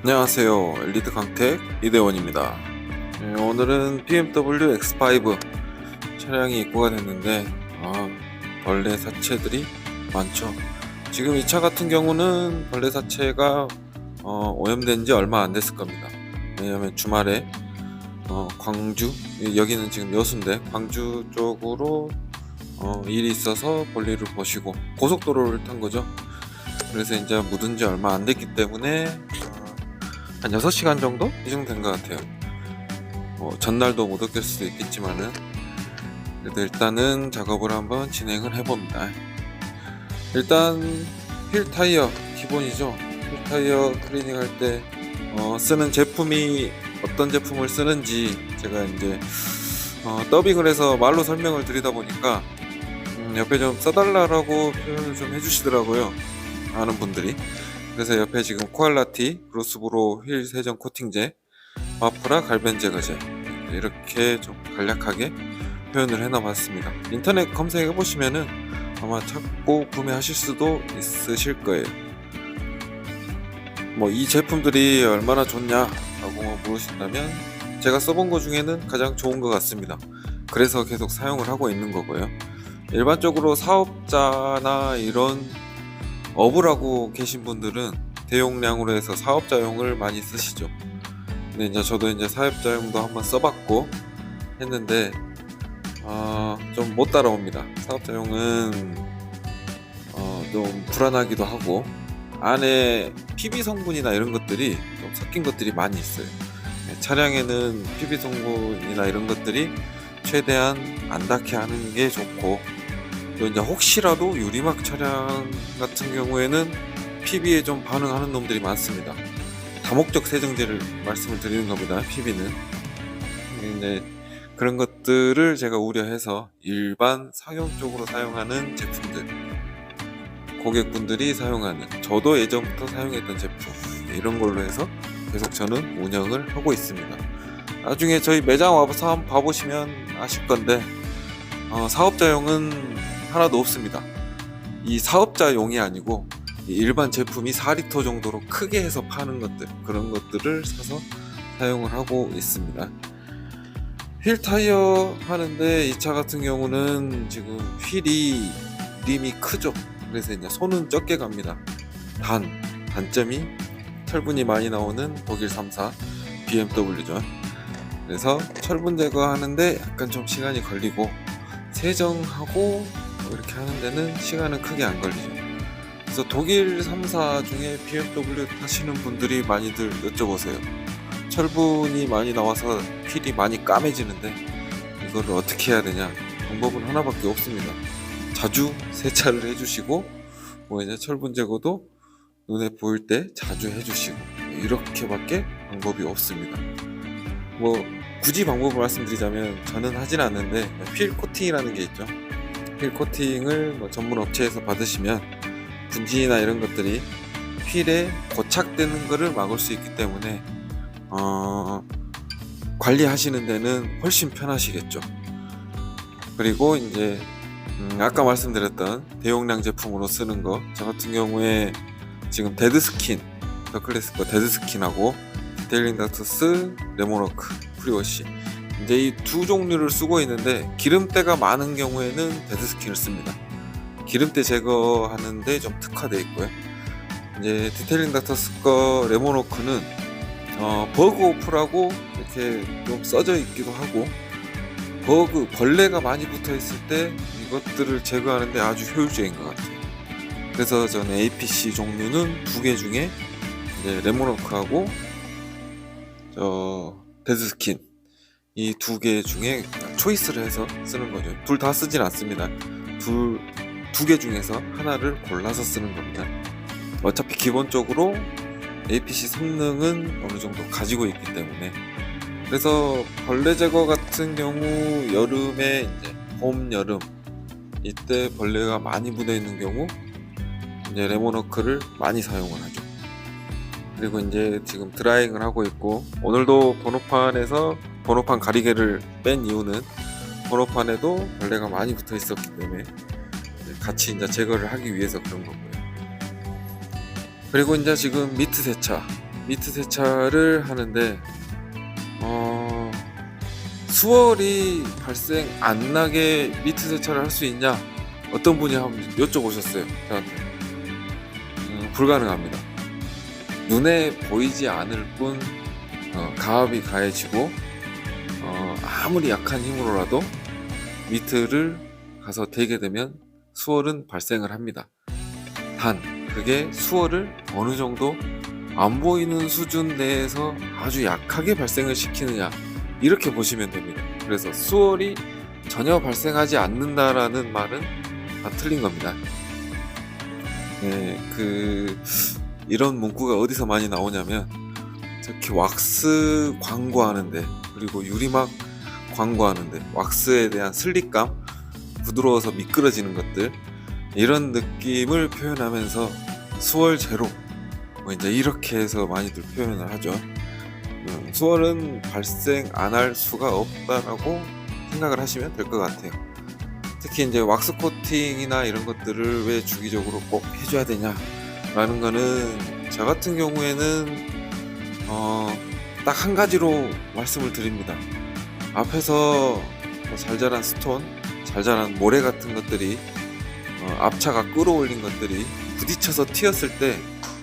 안녕하세요. 엘리트 강택 이대원입니다. 오늘은 BMW X5 차량이 입고가 됐는데 벌레 사체들이 많죠. 지금 이 차 같은 경우는 벌레 사체가 오염된 지 얼마 안 됐을 겁니다. 왜냐하면 주말에 광주, 여기는 지금 여수인데 광주 쪽으로 일이 있어서 볼일을 보시고 고속도로를 탄 거죠. 그래서 이제 묻은 지 얼마 안 됐기 때문에 한 6시간 정도? 이 정도 된 것 같아요. 전날도 못 얻을 수도 있겠지만은 그래도 일단은 작업을 한번 진행을 해봅니다. 일단 휠 타이어 기본이죠. 휠 타이어 클리닝 할 때 쓰는 제품이 어떤 제품을 쓰는지 제가 이제 더빙을 해서 말로 설명을 드리다 보니까 옆에 좀 써달라고 표현을 좀 해주시더라고요, 아는 분들이. 그래서 옆에 지금 코알라티, 브루스브로 휠 세정 코팅제, 마프라 갈변 제거제 이렇게 좀 간략하게 표현을 해놔봤습니다. 인터넷 검색해 보시면은 아마 찾고 구매하실 수도 있으실 거예요. 이 제품들이 얼마나 좋냐라고 물으신다면 제가 써본 것 중에는 가장 좋은 것 같습니다. 그래서 계속 사용을 하고 있는 거고요. 일반적으로 사업자나 이런 업을 하고 계신 분들은 대용량으로 해서 사업자용을 많이 쓰시죠. 근데 이제 저도 이제 사업자용도 한번 써봤고 했는데 좀 못 따라옵니다. 사업자용은 좀 불안하기도 하고 안에 PB 성분이나 이런 것들이 좀 섞인 것들이 많이 있어요. 차량에는 PB 성분이나 이런 것들이 최대한 안 닿게 하는 게 좋고, 또 이제 혹시라도 유리막 차량 같은 경우에는 PB에 좀 반응하는 놈들이 많습니다. 다목적 세정제를 말씀을 드리는 겁니다. PB는 근데 그런 것들을 제가 우려해서 일반 상용적으로 사용하는 제품들, 고객분들이 사용하는, 저도 예전부터 사용했던 제품, 이런 걸로 해서 계속 저는 운영을 하고 있습니다. 나중에 저희 매장 와서 한번 봐보시면 아실 건데 사업자용은 하나도 없습니다. 이 사업자용이 아니고 일반 제품이 4리터 정도로 크게 해서 파는 것들, 그런 것들을 사서 사용을 하고 있습니다. 휠 타이어 하는데 이 차 같은 경우는 지금 휠이 림이 크죠. 그래서 이제 손은 적게 갑니다. 단점이 철분이 많이 나오는 독일 3사 BMW죠. 그래서 철분 제거하는데 약간 좀 시간이 걸리고, 세정하고 이렇게 하는 데는 시간은 크게 안 걸리죠. 그래서 독일 3사 중에 BMW 타시는 분들이 많이들 여쭤보세요. 철분이 많이 나와서 휠이 많이 까매지는데 이거를 어떻게 해야 되냐. 방법은 하나밖에 없습니다. 자주 세차를 해주시고 이제 철분 제거도 눈에 보일 때 자주 해주시고, 이렇게밖에 방법이 없습니다. 굳이 방법을 말씀드리자면 저는 하진 않는데 휠 코팅이라는 게 있죠. 휠 코팅을 전문 업체에서 받으시면 분진이나 이런 것들이 휠에 고착되는 것을 막을 수 있기 때문에 관리하시는 데는 훨씬 편하시겠죠. 그리고 이제 아까 말씀드렸던 대용량 제품으로 쓰는 거, 저 같은 경우에 지금 데드스킨, 더 클래스 거 데드스킨하고 디테일링 닥터스 레몬워크 프리워시, 이제 이 두 종류를 쓰고 있는데, 기름때가 많은 경우에는 데드스킨을 씁니다. 기름때 제거하는데 좀 특화되어 있고요. 이제 디테일링 닥터스 거 레몬워크는 버그 오프라고 이렇게 좀 써져 있기도 하고, 벌레가 많이 붙어 있을 때 이것들을 제거하는데 아주 효율적인 것 같아요. 그래서 저는 APC 종류는 2개 중에 이제 레몬워크하고 데드스킨, 이 2개 중에 초이스를 해서 쓰는 거죠. 둘 다 쓰진 않습니다. 2개 중에서 하나를 골라서 쓰는 겁니다. 어차피 기본적으로 APC 성능은 어느 정도 가지고 있기 때문에. 그래서 벌레 제거 같은 경우 여름에 이제 봄, 여름 이때 벌레가 많이 묻어 있는 경우 이제 레몬워크를 많이 사용을 하죠. 그리고 이제 지금 드라잉을 하고 있고, 오늘도 번호판에서 번호판 가리개를 뺀 이유는 번호판에도 벌레가 많이 붙어 있었기 때문에 같이 이제 제거를 하기 위해서 그런 거고요. 그리고 이제 지금 미트 세차, 미트 세차를 하는데 수월이 발생 안 나게 미트 세차를 할 수 있냐, 어떤 분이 한번 여쭤보셨어요 저한테. 불가능합니다. 눈에 보이지 않을 뿐 가압이 가해지고 아무리 약한 힘으로라도 미트를 가서 대게 되면 수월은 발생을 합니다. 단 그게 수월을 어느 정도 안 보이는 수준 내에서 아주 약하게 발생을 시키느냐, 이렇게 보시면 됩니다. 그래서 수월이 전혀 발생하지 않는다라는 말은 다 틀린 겁니다. 네, 이런 문구가 어디서 많이 나오냐면 특히 왁스 광고하는데, 그리고 유리막 광고하는데 왁스에 대한 슬립감, 부드러워서 미끄러지는 것들, 이런 느낌을 표현하면서 수월 제로 이제 이렇게 해서 많이들 표현을 하죠. 수월은 발생 안 할 수가 없다라고 생각을 하시면 될 것 같아요. 특히 이제 왁스 코팅이나 이런 것들을 왜 주기적으로 꼭 해줘야 되냐라는 거는, 저 같은 경우에는 딱 한 가지로 말씀을 드립니다. 앞에서 잘 자란 스톤, 잘 자란 모래 같은 것들이 앞차가 끌어올린 것들이 부딪혀서 튀었을 때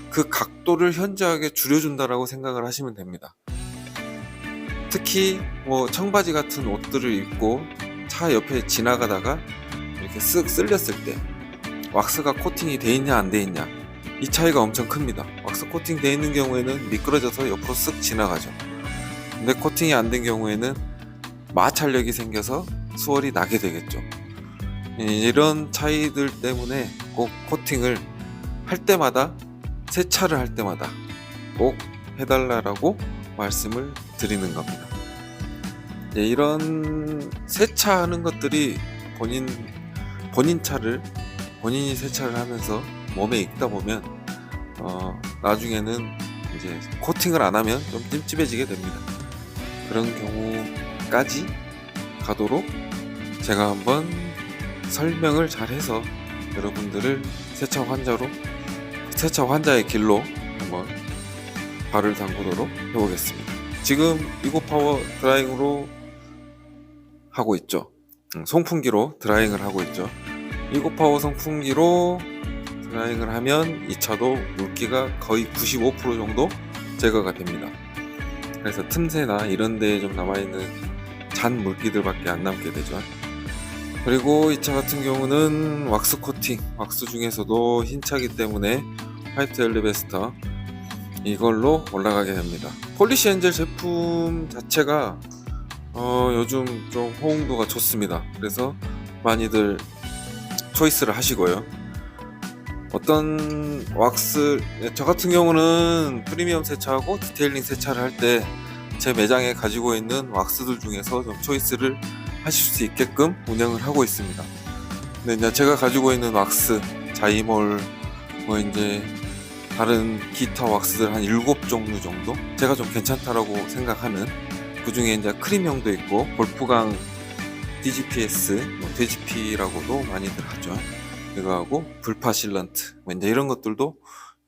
그 각도를 현저하게 줄여준다라고 생각을 하시면 됩니다. 특히 청바지 같은 옷들을 입고 차 옆에 지나가다가 이렇게 쓱 쓸렸을 때 왁스가 코팅이 돼 있냐 안 돼 있냐, 이 차이가 엄청 큽니다. 왁스 코팅 돼 있는 경우에는 미끄러져서 옆으로 쓱 지나가죠. 근데 코팅이 안 된 경우에는 마찰력이 생겨서 수월이 나게 되겠죠. 이런 차이들 때문에 꼭 코팅을 할 때마다, 세차를 할 때마다 꼭 해달라고 말씀을 드리는 겁니다. 이런 세차하는 것들이 본인 차를 본인이 세차를 하면서 몸에 익다 보면 나중에는 이제 코팅을 안 하면 좀 찜찜해지게 됩니다. 그런 경우까지 가도록 제가 한번 설명을 잘 해서 여러분들을 세차 환자의 길로 한번 발을 담그도록 해보겠습니다. 지금 이고파워 드라잉으로 하고 있죠. 송풍기로 드라잉을 하고 있죠. 이고파워 송풍기로 드라잉을 하면 이 차도 물기가 거의 95% 정도 제거가 됩니다. 그래서 틈새나 이런 데에 좀 남아있는 잔 물기들밖에 안 남게 되죠. 그리고 이 차 같은 경우는 왁스 코팅, 왁스 중에서도 흰 차기 때문에 화이트 엘리베스터, 이걸로 올라가게 됩니다. 폴리시 엔젤 제품 자체가 요즘 좀 호응도가 좋습니다. 그래서 많이들 초이스를 하시고요. 어떤 왁스, 저 같은 경우는 프리미엄 세차하고 디테일링 세차를 할 때 제 매장에 가지고 있는 왁스들 중에서 좀 초이스를 하실 수 있게끔 운영을 하고 있습니다. 근데 이제 제가 가지고 있는 왁스, 자이몰, 이제 다른 기타 왁스들 한 7종류 정도 제가 좀 괜찮다라고 생각하는, 그 중에 이제 크림형도 있고 볼프강 DGPS, DGP라고도 많이들 하죠. 이거하고 불파실런트, 이제 이런 것들도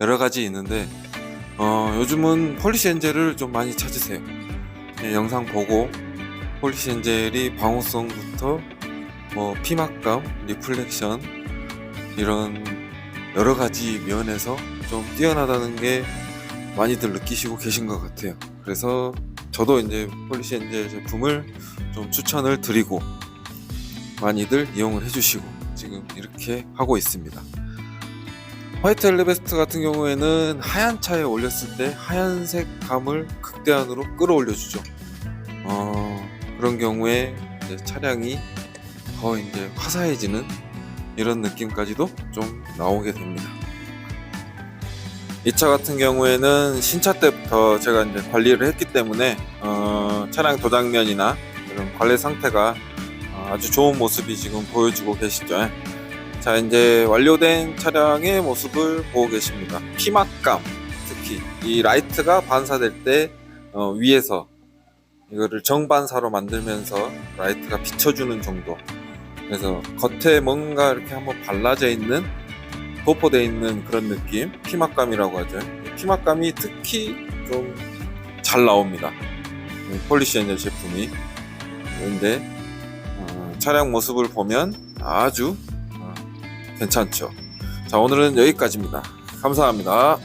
여러 가지 있는데 요즘은 폴리시 엔젤을 좀 많이 찾으세요. 영상 보고 폴리시 엔젤이 방호성부터 피막감, 리플렉션, 이런 여러 가지 면에서 좀 뛰어나다는 게 많이들 느끼시고 계신 것 같아요. 그래서 저도 이제 폴리시 엔젤 제품을 좀 추천을 드리고 많이들 이용을 해주시고 지금 이렇게 하고 있습니다. 화이트 엘리베스터 같은 경우에는 하얀 차에 올렸을 때 하얀색 감을 극대한으로 끌어올려 주죠. 그런 경우에 이제 차량이 더 이제 화사해지는 이런 느낌까지도 좀 나오게 됩니다. 이 차 같은 경우에는 신차 때부터 제가 이제 관리를 했기 때문에 차량 도장면이나 이런 관리 상태가 아주 좋은 모습이 지금 보여주고 계시죠. 자, 이제 완료된 차량의 모습을 보고 계십니다. 피막감, 특히 이 라이트가 반사될 때 위에서 이거를 정반사로 만들면서 라이트가 비춰주는 정도, 그래서 겉에 뭔가 이렇게 한번 발라져 있는, 도포되어 있는 그런 느낌, 피막감이라고 하죠. 피막감이 특히 좀 잘 나옵니다. 폴리시 엔젤 제품이. 그런데 차량 모습을 보면 아주 괜찮죠. 자, 오늘은 여기까지입니다. 감사합니다.